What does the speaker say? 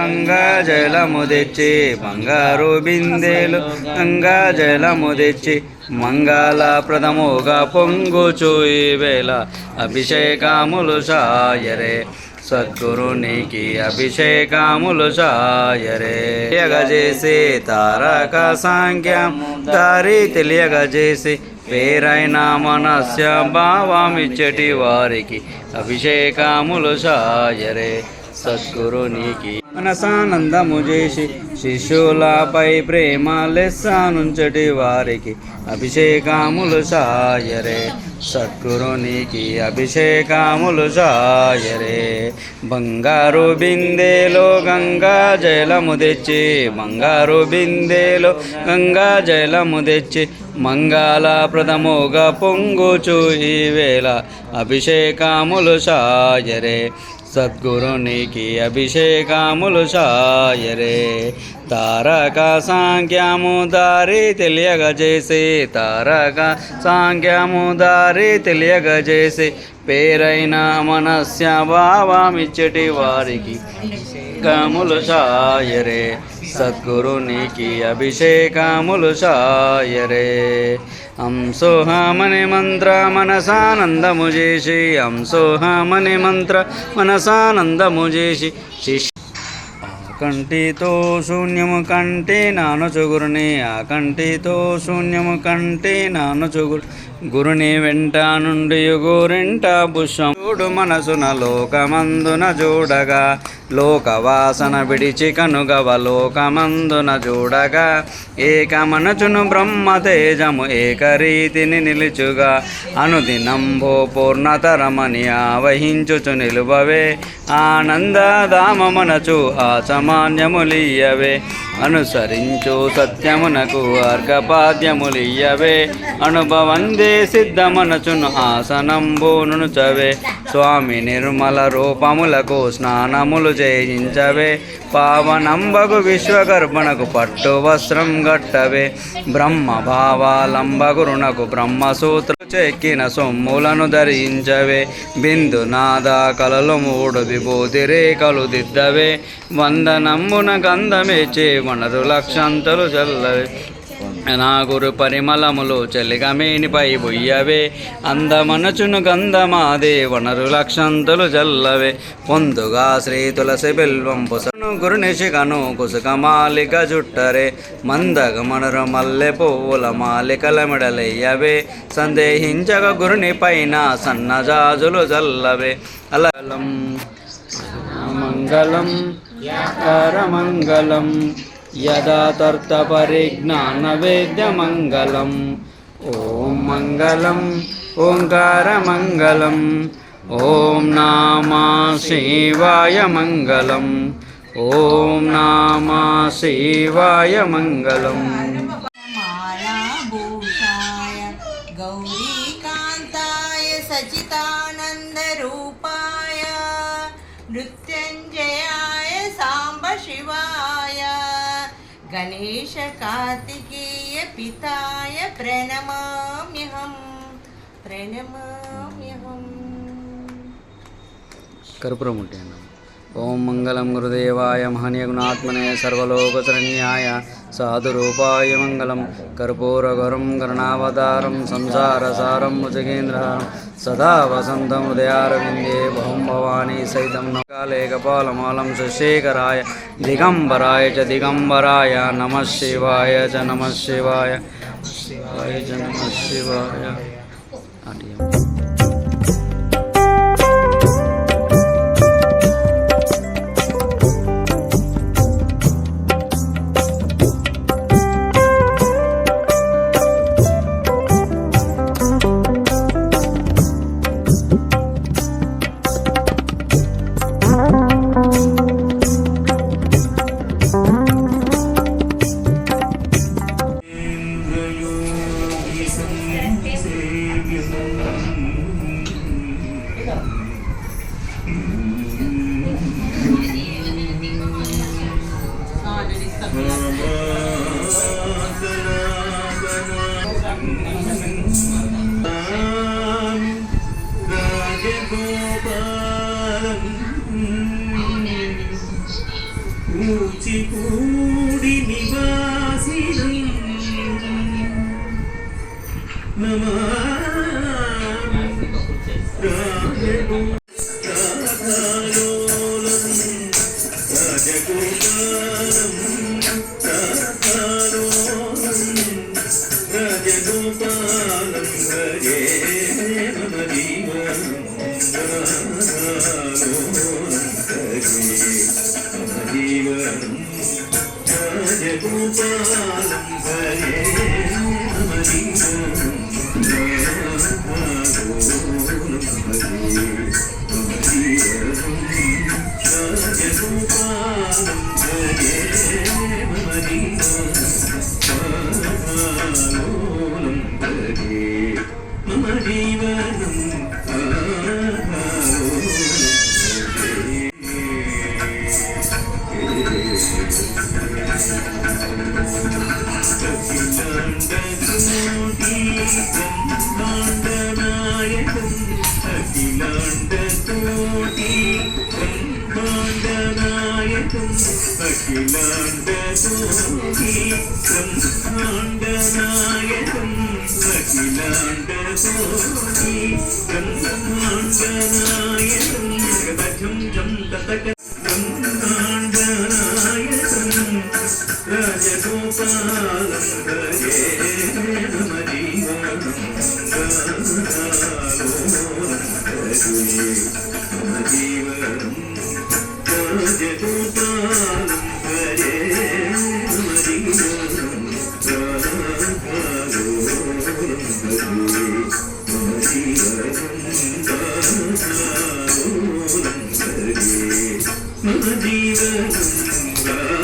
గంగా జలము తెచ్చి బంగారు బిందెలో గంగా జలము తెచ్చి మంగళప్రదముగా పొంగుచు ఈ వేళ అభిషేకములు సాయరే సద్గురునికి అభిషేకములు సాయరే. తెలియగజేసి తారక సాంఖ్యం దారి తెలియగజేసి పేరైన మనస్య భావమిచ్చటి వారికి అభిషేకములు సాయరే సద్గురునికి. మనసానందము చేసి శిష్యులపై ప్రేమ లెస్సనుంచటి వారికి అభిషేకములు సాయరే సద్గురునికి అభిషేకములు సాయరే. బంగారు బిందెలో గంగా జలము తెచ్చి బంగారు బిందెలో గంగా జలము తెచ్చి మంగళప్రదముగా పొంగుచు ఈ వేళ అభిషేకములు సాయరే సద్గురునికి అభిషేకములు సాయరే. తారక సాంఖ్యము దారి తెలియగజేసి తారక సాంఖ్యము దారి తెలియగజేసి పేరైన మనస్య భావమిచ్చటి వారికి అభిషేకములు సాయరే సద్గురునికి అభిషేకములు సాయరే. అంసోహమని మంత్ర మనసానందము చేసి అంసోహమని మంత్ర మనసానందము చేసి శిష్య కంటితో శూన్యము కంటే నానుచు గురుని ఆ కంటితో శూన్యము కంటే నానుచు గురుని వెంట నుండి గోరింట పుష్పం చూడు మనసున లోకమందున చూడగా లోకవాసన విడిచి కనుగవ లోకమందున చూడగా ఏకమనచును బ్రహ్మ తేజము ఏకరీతిని నిలుచుగా అనుదినంభో పూర్ణతరమని ఆవహించుచు నిలువవే ఆనందధామమునచు ఆచమాన్యములియవే అనుసరించు సత్యమునకు అర్ఘపాద్యములియవే అనుభవందే సిద్ధమనచును ఆసనంబోను చవే స్వామి నిర్మల రూపములకు స్నానములు చేయించవే పావనంబగు విశ్వగర్భణకు పట్టు వస్త్రం గట్టవే బ్రహ్మ భావాలంబగురునకు బ్రహ్మసూత్ర చెక్కిన సొమ్ములను ధరించవే బిందునాద కలలు మూడు విభూతి రేఖలు దిద్దవే వందనంబున గంధమేచే వనరు లక్షంతలు చల్లవే నా గురు పరిమళములు చెలిగమేనిపై బొయ్యవే అందమనచును గంధమాదే వనరు లక్షంతులు జల్లవే పొందుగా శ్రీ తులసి బిల్వం పుసను గురునిశికను కుసుకమాలిక జుట్టరే మందగమనురు మల్లె పువ్వుల మాలికల మెడలెయ్యవే సందేహించక గురుని పైన సన్నజాజులు జల్లవే అలలం మంగళం కరమంగళం యదాతర్త పరిజ్ఞానవేద్యమంగళం ఓం మంగళం ఓంకారమంగళం ఓం నమః శివాయ మంగళం ఓం నమః శివాయ మంగళం. మాలాభూషాయ గౌరీకాంతాయ సచితానందరూపాయ నృత్యంజయాయ సాంబ శివాయ గణేశ కార్తికేయ పితాయ ప్రణమామ్యహం ప్రణమామ్యహం. కర్పూరం ఉంటే అన్న. ఓం మంగళం గురుదేవాయ మహనీయ గుణాత్మనే సర్వలోకశరణ్యాయ సాధురూపాయ మంగళం కర్పూరగరం కరుణావతారం సంసారసారం ముజగేంద్రహారం సదా వసంతం హృదయారవిందే బహుం భవానీ సైతం కాలే కపాలమాలం శశేఖరాయ దిగంబరాయ చ దిగంబరాయ నమః శివాయ చ నమః శివాయ శివాయ చ నమః శివాయ. కూచిపూడి నివాసినం నమామి రాజగోపాలం రాజగోపాలం హరే మమ జీవనం రాజగోపాలం హరే మమ జీవనం రాజగోపాలం హరే మమ జీవనం మమ జీవనం రాజగోపాలం హరే మమ జీవనం మమ జీవనం రాజగోపాలం హరే మమ జీవనం మమ జీవనం మమ జీవనం